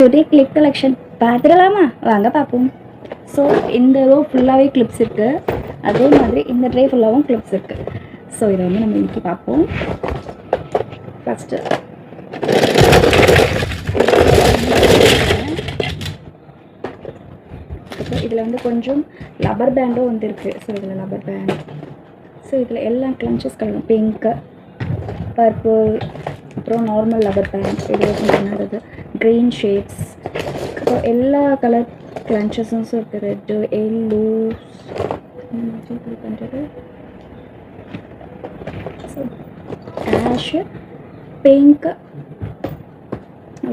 Today clip collection பார்த்துடலாமா? வாங்க பார்ப்போம். ஸோ இந்த ரோ ஃபுல்லாகவே கிளிப்ஸ் இருக்குது, அதே மாதிரி இந்த ட்ரே ஃபுல்லாகவும் கிளிப்ஸ் இருக்குது. ஸோ இதை வந்து நம்ம இன்னைக்கு பார்ப்போம். ஃபஸ்ட்டு இதில் வந்து கொஞ்சம் லப்பர் பேண்டும் வந்து இருக்குது. ஸோ இதில் லப்பர் பேண்ட், ஸோ இதில் எல்லா கிளன்ச்சஸ் கலரும் பிங்க்கு, பர்பிள், அப்புறம் நார்மல் லப்பர் பேண்ட், இதில் கொஞ்சம் என்னது க்ரீன் ஷேட்ஸ், ஸோ எல்லா கலர் கிளன்ச்சஸும் இருக்குது. ரெட்டு, எல்லோ, பண்ணுறது so ash, pink,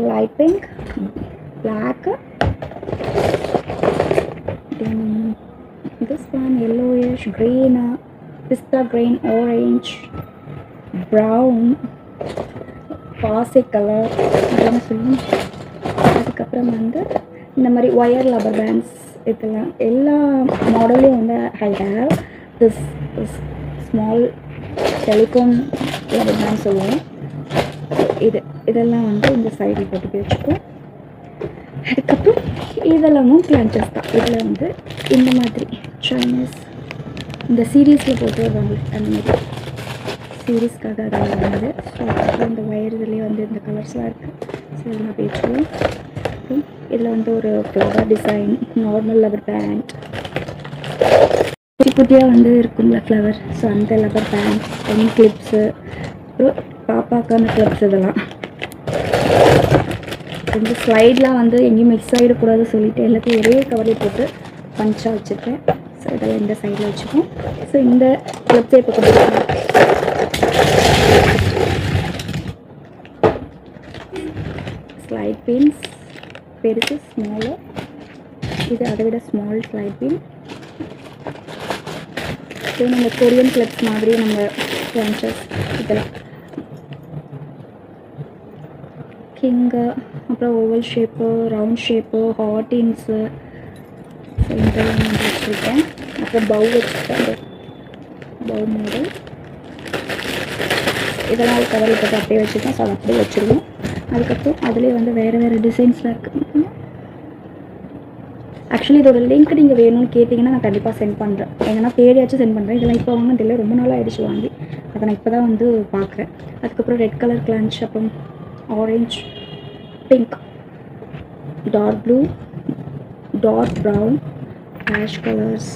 light pink, black, this one yellowish, green, pista green, orange, brown, பாசி கலர் அப்படின்னு சொல்லி. அதுக்கப்புறம் வந்து இந்த மாதிரி ஒயர் லப்பர் பேண்ட்ஸ், இதெல்லாம் எல்லா மாடலையும் வந்து I have this small telecom rubber band சொல்லுவோம். இதெல்லாம் வந்து இந்த சைடில் போட்டு வச்சுப்போம். அதுக்கப்புறம் இதெல்லாமும் கிளன்ச்சஸ் தான். இதில் வந்து இந்த மாதிரி சைனீஸ் இந்த சீரீஸில் போட்டு வருவாங்க, அந்த மாதிரி சீரீஸ்க்காக அதெல்லாம் வந்து. ஸோ அப்புறம் இந்த ஒயர் இதுலேயே வந்து இந்த கலர்ஸ்லாம் இருக்குது. ஸோ இதெல்லாம் பேச்சுவோம். அப்புறம் இதில் வந்து ஒரு flower design, normal rubber pant, குட்டி குட்டியாக வந்து இருக்குங்களா ஃப்ளவர், ஸோ அந்த லப்பர் பேண்ட், பென் கிளிப்ஸு, அப்புறம் பாப்பாக்கான கிளிப்ஸ். இதெல்லாம் இந்த ஸ்லைட்லாம் வந்து எங்கேயும் மிக்ஸ் ஆகிடக்கூடாது சொல்லிவிட்டு எல்லாத்தையும் ஒரே கவரில் போட்டு பஞ்சாக வச்சுருக்கேன். ஸோ இதெல்லாம் இந்த சைடில் வச்சுப்போம். ஸோ இந்த கிளிப்ஸே இப்போ கொடுத்துருக்கேன். ஸ்லைட் பின்ஸ் பெருசு, ஸ்மாலு, இது அதை விட ஸ்மால் ஸ்லைட் பின். ஸோ நம்ம கொரியன் கிளிப்ஸ் மாதிரி நம்ம கிளன்ச்சஸ் இதெல்லாம் கிங்கு, அப்புறம் ஓவல் ஷேப்பு, ரவுண்ட் ஷேப்பு, ஹார்டின்ஸு, ஸோ இதெல்லாம் வந்து வச்சுருக்கேன். அப்புறம் பவு வச்சுருக்கேன், பவு மாடல். இதெல்லாம் ஒரு கவரில் போட்டு அப்படியே வச்சுருக்கேன். ஸோ அதை அப்படியே வச்சுருவோம். அதுக்கப்புறம் அதிலே வந்து வேறு வேறு டிசைன்ஸ்லாம் இருக்குது. ஆக்சுவலி இதோட லிங்க் நீங்கள் வேணும்னு கேட்டிங்கன்னா நான் கண்டிப்பாக சென்ட் பண்ணுறேன். எங்கன்னா தேடியாச்சும் சென்ட் பண்ணுறேன். இதெல்லாம் இப்போ வாங்க தெரியல, ரொம்ப நாள் ஆகிடுச்சு வாங்கி. அதை நான் இப்போ தான் வந்து பார்க்குறேன். அதுக்கப்புறம் ரெட் கலர் கிளன்ச், அப்புறம் orange, pink, dark blue, dark brown, ash colours.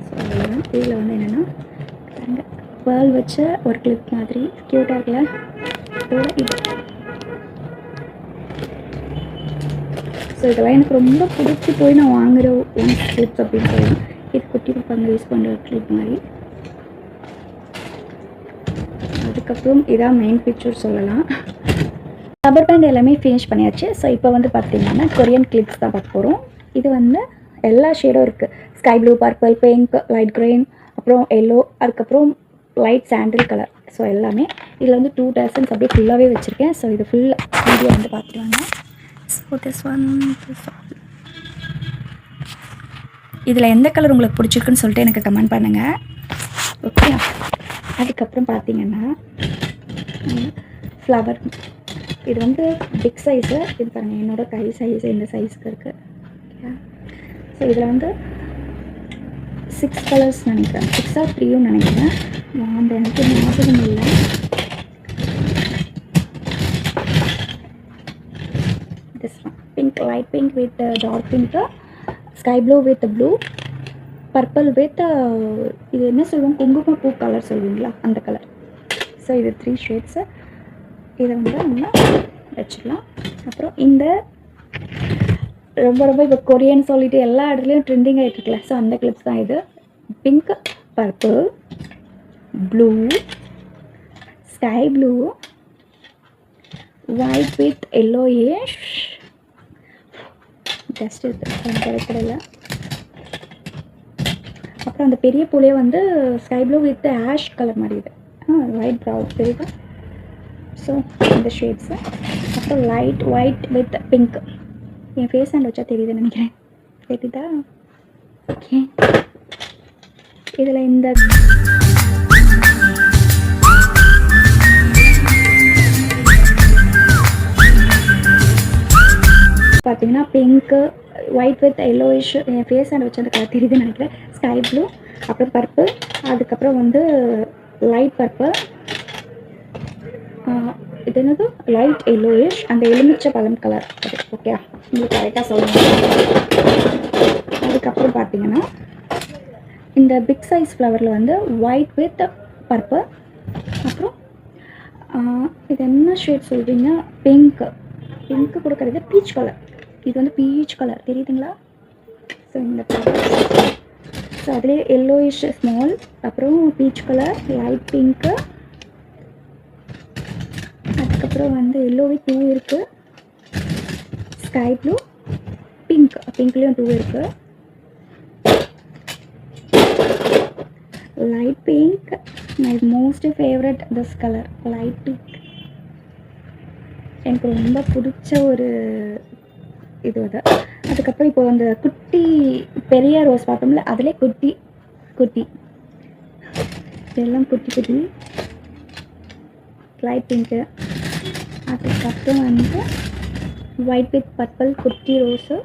So அதெல்லாம் இதில் வந்து என்னென்னா பேர்ல் வச்ச ஒரு கிளிப் மாதிரி க்யூட்டாக இருக்குல்ல. இதோட இது ஸோ இதெல்லாம் எனக்கு ரொம்ப பிடிச்சி போய் நான் வாங்குகிற ஒன் கிளிப்ஸ் அப்படின்னு சொல்லலாம். இது குட்டி பசங்க யூஸ் பண்ணுற கிளிப் மாதிரி. அதுக்கப்புறம் இதான் மெயின் பிக்சர் சொல்லலாம். ரப்பர் பேண்ட் எல்லாமே ஃபினிஷ் பண்ணியாச்சு. ஸோ இப்போ வந்து பார்த்திங்கன்னா கொரியன் கிளிப்ஸ் தான் பார்க்க போகிறோம். இது வந்து எல்லா ஷேடும் இருக்குது. Sky blue, purple, pink, light green, அப்புறம் எல்லோ, அதுக்கப்புறம் லைட் சாண்டில் கலர். ஸோ எல்லாமே இதில் வந்து 2 டசன்ஸ் அப்படியே ஃபுல்லாகவே வச்சுருக்கேன். ஸோ இது ஃபுல் வீடியோ வந்து பார்த்துருவாங்க. ஸோ திஸ் ஒன், இதில் எந்த கலர் உங்களுக்கு பிடிச்சிருக்குன்னு சொல்லிட்டு எனக்கு கமெண்ட் பண்ணுங்கள். ஓகே. அதுக்கப்புறம் பார்த்தீங்கன்னா ஃப்ளவர், இது வந்து பிக் சைஸு. இது பாருங்கள், என்னோடய கை சைஸு இந்த சைஸுக்கு இருக்குது. ஓகே. ஸோ இதில் வந்து 6 கலர்ஸ் நினைக்கிறேன், 6 or 3 நினைக்கிறேன். அந்த எனக்கு ஞாபகம் இல்லை. This one pink, light pink with dark pink, sky blue with blue, purple with இது என்ன சொல்லுவோம், குங்குமப்பூ கலர் சொல்லுவீங்களா, அந்த கலர். ஸோ இது 3 ஷேட்ஸு. இதை வந்து நம்ம வச்சுக்கலாம். அப்புறம் இந்த ரொம்ப ரொம்ப இப்போ கொரியன் சொல்லிட்டு எல்லா இடத்துலையும் ட்ரெண்டிங் ஆகிட்டு இருக்குல்ல, ஸோ அந்த கிளிப்ஸ் தான் இது. Pink, purple, blue, sky blue, white with yellowish, just கிடைக்கல. அப்புறம் அந்த பெரிய பூலே வந்து sky blue with ash colour மாதிரி இது, லைட் ப்ரௌன் தெரியுதா. ஸோ இந்த ஷேட்ஸு. அப்புறம் லைட் ஒயிட் வித் பிங்க். என் ஃபேஸ் ஹேண்ட் வச்சா தெரியுதுன்னு நினைக்கிறேன், தெரியுதா? ஓகே. இதில் இந்த பார்த்தீங்கன்னா பிங்க்கு, ஒயிட் வித் எல்லோயிஷ், என் ஃபேஸ் அண்ட் வச்சு அந்த கலர் தெரியுதுன்னு நினைக்கிறேன். ஸ்கை ப்ளூ, அப்புறம் பர்பிள், அதுக்கப்புறம் வந்து லைட் பர்பிள், இது என்னது லைட் எல்லோயிஷ், அந்த எலுமிச்சை பழம் கலர். அது ஓகே, உங்களுக்கு கரெக்டாக சொல்லணும். அதுக்கப்புறம் பார்த்தீங்கன்னா இந்த பிக் சைஸ் ஃப்ளவரில் வந்து ஒயிட் வித் பர்பிள், அப்புறம் இது என்ன ஷேட் சொல்கிறீங்க, பிங்க்கு கொடுக்குறது பீச் கலர். இது வந்து பீச் கலர் தெரியுதுங்களா? ஸோ இந்த கலர், ஸோ அதிலே எல்லோயிஷ் ஸ்மால், அப்புறம் பீச் கலர், லைட் பிங்க்கு, அதுக்கப்புறம் வந்து எல்லோ வித் 2 இருக்குது, ஸ்கை ப்ளூ, பிங்க்லேயும் 2 இருக்குது, light pink, my most favourite this colour light pink. எனக்கு ரொம்ப பிடிச்ச ஒரு இது அது. அதுக்கப்புறம் இப்போ அந்த குட்டி பெரிய ரோஸ் பார்த்தோம்ல, அதிலே குட்டி இதெல்லாம் குட்டி லைட் பிங்க்கு. அதுக்கப்புறம் வந்து ஒயிட் வித் பர்பிள் குட்டி ரோஸு.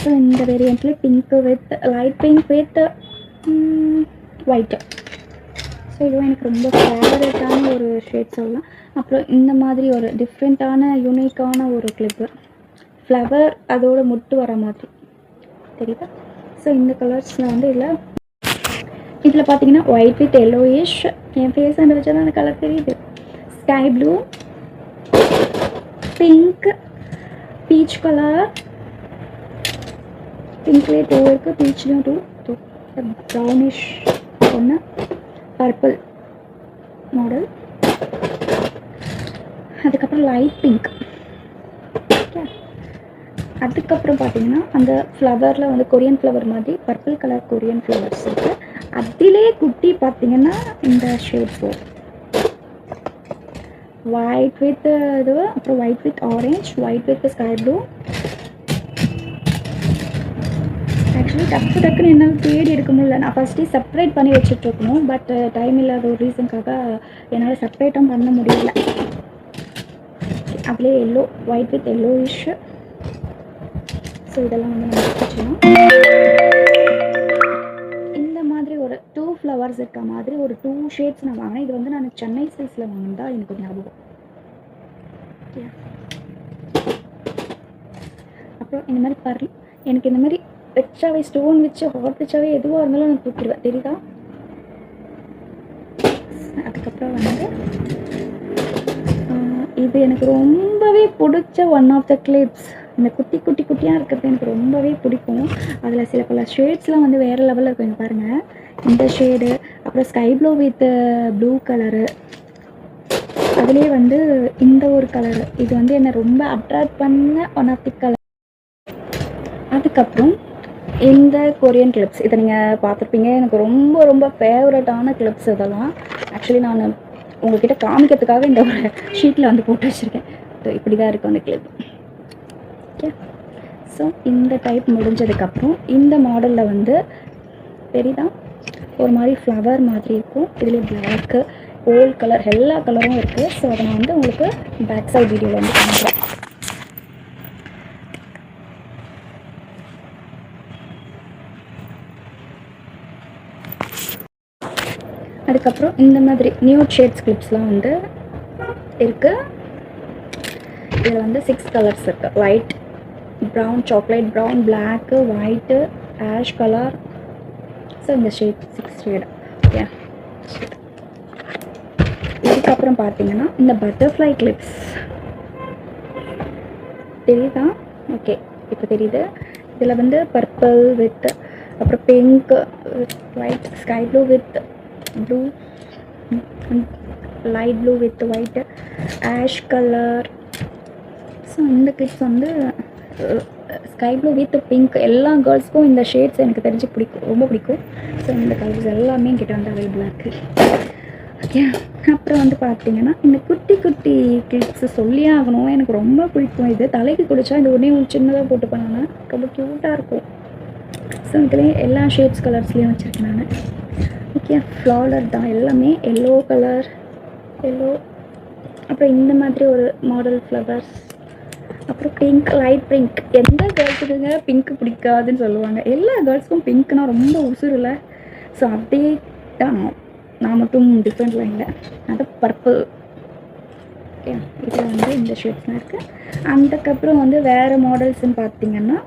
ஸோ இந்த வேரியண்ட்டில் pink with light pink with white. So இதுவும் எனக்கு ரொம்ப ஃபேவரட்டான ஒரு ஷேட் சொல்லலாம். அப்புறம் இந்த மாதிரி ஒரு டிஃப்ரெண்ட்டான யூனிக்கான ஒரு கிளிப்பு, ஃப்ளவர் அதோட முட்டு வர மாதிரி தெரியுதா? ஸோ இந்த கலர்ஸில் வந்து இதில் பார்த்தீங்கன்னா ஒயிட் வித் எல்லோயிஷ், என் ஃபேஸ் அந்த வச்சா தான் அந்த கலர் தெரியுது, sky blue, pink, peach colour, பிங்க்லேயே 2 இருக்குது, பீச்லேயும் 2, ப்ரௌனிஷ் ஒன்று, பர்பிள் மாடல், அதுக்கப்புறம் லைட் பிங்க். ஓகே, அதுக்கப்புறம் பார்த்தீங்கன்னா அந்த ஃப்ளவரில் வந்து கொரியன் ஃப்ளவர் மாதிரி பர்பிள் கலர் கொரியன் ஃப்ளவர்ஸ் இருக்குது. அதிலே குட்டி பார்த்தீங்கன்னா இந்த ஷேட்ஸ் ஒயிட் வித் இது, அப்புறம் white with orange, white with sky blue. Actually டக்குன்னு என்னால் தேடி எடுக்க முடியல. நான் ஃபஸ்ட்டு செப்பரேட் பண்ணி வச்சுட்ருக்கணும், பட் டைம் இல்லாத ஒரு ரீசனுக்காக என்னால் செப்பரேட்டும் பண்ண முடியல. அதிலே yellow, white with yellowish. So இதெல்லாம் வந்து நம்ம வச்சுக்கலாம். இந்த மாதிரி ஒரு 2 ஃப்ளவர்ஸ் இருக்க மாதிரி ஒரு 2 ஷேட்ஸ் நான் வாங்கினேன். இது வந்து நான் சென்னை சில்க்ஸில் வாங்கினதா எனக்கு ஒரு ஞாபகம். அப்புறம் இந்த மாதிரி எனக்கு இந்த மாதிரி வச்சாவே ஸ்டோன் வச்சு ஹார்ட் வச்சாவே எதுவாக இருந்தாலும் நான் தூக்கிடுவேன், தெரியுதா? அதுக்கப்புறம் வந்து இது எனக்கு ரொம்பவே பிடிச்ச ஒன் ஆஃப் த கிளிப்ஸ். இந்த குட்டியாக இருக்கிறது எனக்கு ரொம்பவே பிடிக்கும். அதில் சில பல ஷேட்ஸ்லாம் வந்து வேறு லெவலில் இருக்கும். பாருங்கள், இந்த ஷேடு, அப்புறம் sky blue with blue colour, அதுலேயே வந்து இந்த ஒரு கலரு, இது வந்து என்னை ரொம்ப அட்ராக்ட் பண்ண ஒன் ஆஃப் தி கலர். அதுக்கப்புறம் இந்த கொரியன் கிளிப்ஸ், இதை நீங்கள் பார்த்துருப்பீங்க. எனக்கு ரொம்ப ஃபேவரட்டான கிளிப்ஸ் இதெல்லாம். ஆக்சுவலி நான் உங்கள்கிட்ட காமிக்கிறதுக்காக இந்த ஒரு ஷீட்டில் வந்து போட்டு வச்சுருக்கேன். இப்படி தான் இருக்கும் அந்த கிளிப். ஓகே, ஸோ இந்த டைப் முடிஞ்சதுக்கப்புறம் இந்த மாடலில் வந்து தெரியுதா, ஒரு மாதிரி ஃப்ளவர் மாதிரி இருக்கும். இதில் பிளாக்கு, கோல்ட் கலர், எல்லா கலரும் இருக்குது. ஸோ அதை நான் வந்து உங்களுக்கு பேக் சைட் வீடியோவில் வந்து காமிக்கிறேன். அதுக்கப்புறம் இந்த மாதிரி நியூட் ஷேட்ஸ் கிளிப்ஸ்லாம் வந்து இருக்குது. இதில் வந்து 6 கலர்ஸ் இருக்குது. White, brown, chocolate brown, black, white, ash colour. So இந்த ஷேட் 6 ஷேடு. ஓகே, இதுக்கப்புறம் பார்த்தீங்கன்னா இந்த பட்டர்ஃப்ளை கிளிப்ஸ் தெரியுதா? ஓகே, இப்போ தெரியுது. இதில் வந்து பர்பிள் வித், அப்புறம் pink with white, sky blue with blue, light blue with white, ash colour. So இந்த கிளிப்ஸ் வந்து ஸ்கை ப்ளூ வித் பிங்க். எல்லா கேர்ள்ஸ்க்கும் இந்த ஷேட்ஸ் எனக்கு தெரிஞ்சு பிடிக்கும், ரொம்ப பிடிக்கும். ஸோ இந்த கலர்ஸ் எல்லாமே கிட்ட வந்து அவைலபிளாக இருக்குது. ஓகே, அப்புறம் வந்து பார்த்தீங்கன்னா இந்த குட்டி கிளிப்ஸ் சொல்லியே ஆகணும், எனக்கு ரொம்ப பிடிக்கும். இது தலைக்கு குடித்தா இந்த ஒன்றே ஒரு சின்னதாக போட்டு பண்ணோன்னா ரொம்ப க்யூட்டாக இருக்கும். ஸோ இதுலேயே எல்லா ஷேட்ஸ் கலர்ஸ்லேயும் வச்சுருக்கேன் நான். ஓகே, ஃப்ளாலர் தான் எல்லாமே. எல்லோ கலர், எல்லோ, அப்புறம் இந்த மாதிரி ஒரு மாடல் ஃப்ளவர்ஸ். அப்புறம் பிங்க், லைட் பிங்க். எந்த கேர்ள்ஸுக்குங்க பிங்க் பிடிக்காதுன்னு சொல்லுவாங்க? எல்லா கேர்ள்ஸுக்கும் பிங்க்னா ரொம்ப உசுருல. ஸோ அதே தான் நான் மட்டும் டிஃப்ரெண்ட்லாம் இல்லை. அது பர்பிள். ஓகே, இதில் வந்து இந்த ஷேட்ஸ்லாம் இருக்குது. அதுக்கப்புறம் வந்து வேறு மாடல்ஸ்ன்னு பார்த்தீங்கன்னா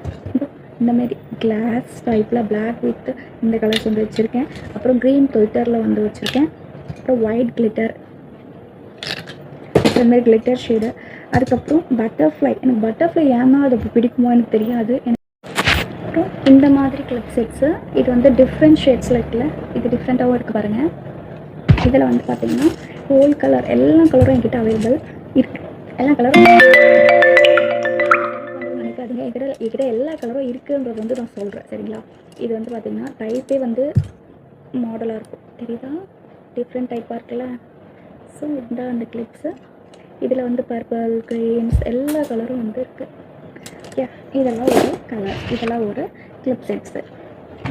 இந்தமாரி கிளாஸ் டைப்பில் பிளாக் வித் இந்த கலர்ஸ் வந்து வச்சுருக்கேன். அப்புறம் க்ரீன் கிளிட்டரில் வந்து வச்சுருக்கேன். அப்புறம் ஒயிட் கிளிட்டர், இந்தமாரி கிளிட்டர் ஷேடு. அதுக்கப்புறம் பட்டர்ஃப்ளை. எனக்கு பட்டர்ஃப்ளை ஏன்னா அது பிடிக்குமோ எனக்கு தெரியாது. அப்புறம் இந்த மாதிரி கிளிப் செட்ஸு. இது வந்து டிஃப்ரெண்ட் ஷேட்ஸில் இருக்குல்ல, இது டிஃப்ரெண்ட்டாகவும் இருக்குது பாருங்கள். இதில் வந்து பார்த்திங்கன்னா ஹோல் கலர், எல்லா கலரும் என்கிட்ட அவைலபிள் இருக்குது. எல்லா கலரும் நினைக்காதுங்க, என்கிட்ட எல்லா கலரும் இருக்குன்றது வந்து நான் சொல்கிறேன், சரிங்களா? இது வந்து பார்த்திங்கன்னா டைப்பே வந்து மாடலாக இருக்கும், தெரியுதா? டிஃப்ரெண்ட் டைப்பாக இருக்குல்ல. ஸோ இந்த அந்த கிளிப்ஸு. இதில் வந்து பர்பிள், க்ரீன்ஸ் எல்லா கலரும் வந்து இருக்குது. ஓகே, இதெல்லாம் ஒரு கலர், இதெல்லாம் ஒரு கிளிப் செட்ஸு.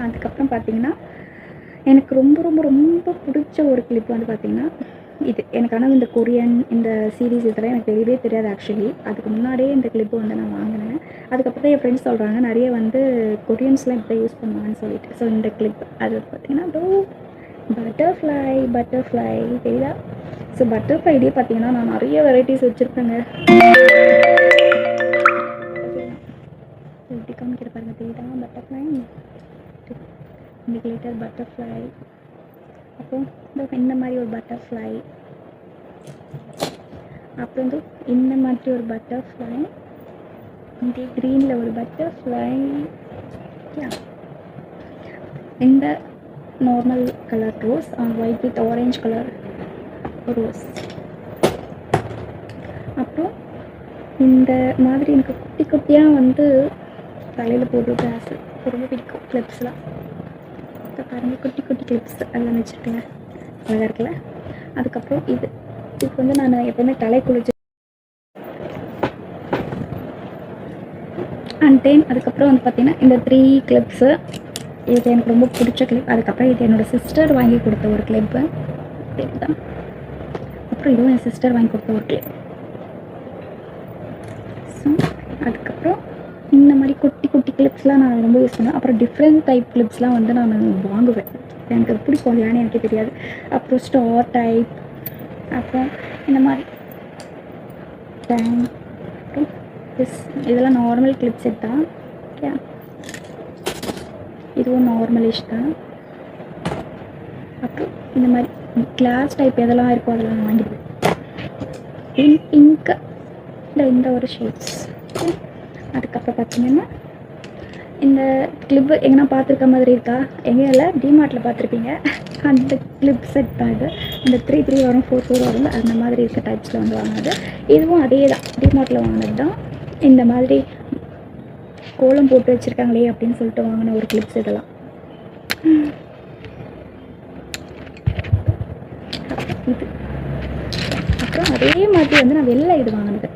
அதுக்கப்புறம் பார்த்திங்கன்னா எனக்கு ரொம்ப ரொம்ப ரொம்ப பிடிச்ச ஒரு கிளிப் வந்து பார்த்திங்கன்னா இது. எனக்கு ஆனால் இந்த கொரியன் இந்த சீரீஸ் இதெல்லாம் எனக்கு தெரியவே தெரியாது ஆக்சுவலி. அதுக்கு முன்னாடியே இந்த கிளிப்பு வந்து நான் வாங்கினேன். அதுக்கப்புறம் தான் என் ஃப்ரெண்ட்ஸ் சொல்கிறாங்க நிறைய வந்து கொரியன்ஸ்லாம் இப்படி யூஸ் பண்ணுவாங்கன்னு சொல்லிட்டு. ஸோ இந்த கிளிப் அது பார்த்திங்கன்னா பட்டர்ஃப்ளை தெரியுதா? ஸோ பட்டர்ஃப்ளைலேயே பார்த்திங்கன்னா நான் நிறைய வெரைட்டிஸ் வச்சுருப்பேங்க. எப்படி காமிக்கிற பாருங்கள், தெரியுதா? பட்டர்ஃப்ளை, இந்த கிளிட்டர் பட்டர்ஃப்ளை, அப்புறம் இந்த மாதிரி ஒரு பட்டர்ஃப்ளை, அப்புறம் வந்து இந்த மாதிரி ஒரு பட்டர்ஃப்ளை, இந்த க்ரீனில் ஒரு பட்டர்ஃப்ளை, இந்த normal colour rose, white with orange colour rose. அப்புறம் இந்த மாதிரி எனக்கு குட்டி குட்டியாக வந்து தலையில் போட்டு ஆசை, ரொம்ப பிடிக்கும் கிளிப்ஸ்லாம். பாருங்கள், குட்டி குட்டி கிளிப்ஸ் எல்லாம் வச்சுருக்கேன், அழகாக இருக்குல்ல. அதுக்கப்புறம் இது வந்து நான் எப்போவுமே தலை குளிச்சு அண்ட் தென் அதுக்கப்புறம் வந்து பார்த்திங்கன்னா இந்த 3 கிளிப்ஸு. இது எனக்கு ரொம்ப பிடிச்ச கிளிப். அதுக்கப்புறம் இது என்னோடய சிஸ்டர் வாங்கி கொடுத்த ஒரு கிளிப்பு, தெரியுதா? அப்புறம் இதுவும் என் சிஸ்டர் வாங்கி கொடுத்த ஒரு கிளிப். ஸோ அதுக்கப்புறம் இந்த மாதிரி குட்டி குட்டி கிளிப்ஸ்லாம் நான் ரொம்ப யூஸ் பண்ணுவேன். அப்புறம் டிஃப்ரெண்ட் டைப் கிளிப்ஸ்லாம் வந்து நான் வாங்குவேன், எனக்கு அது பிடிக்கும், ஏன்னு எனக்கு தெரியாது. அப்புறம் ஸ்டார் டைப், அப்புறம் இந்த மாதிரி டைம். அப்புறம் இதெல்லாம் நார்மல் கிளிப் செட் தான். ஓகே, இதுவும் நார்மலிஷ் தான். அப்புறம் இந்த மாதிரி கிளாஸ் டைப் எதெல்லாம் இருக்கோ அதெல்லாம் நான் வாங்கிடுவேன். பிங்க்கு இந்த ஒரு ஷேட்ஸ். அதுக்கப்புறம் பார்த்திங்கன்னா இந்த கிளிப்பு எங்கன்னா பார்த்துருக்க மாதிரி இருக்கா? எங்கேயில டிமார்ட்டில் பார்த்துருப்பீங்க, அந்த கிளிப் செட் தான் இது. இந்த 3 வரும், 4 வரும், அந்த மாதிரி இருக்க டைப்ஸில் வந்து வாங்கினது. இதுவும் அதே தான், டிமார்ட்டில் வாங்கினது தான். இந்த மாதிரி கோலம் போட்டு வச்சுருக்காங்களே அப்படின்னு சொல்லிட்டு வாங்கின ஒரு கிளிப்ஸ் இதெல்லாம். இது அப்புறம் அதே மாதிரி வந்து நான் வெளில இது வாங்கினது.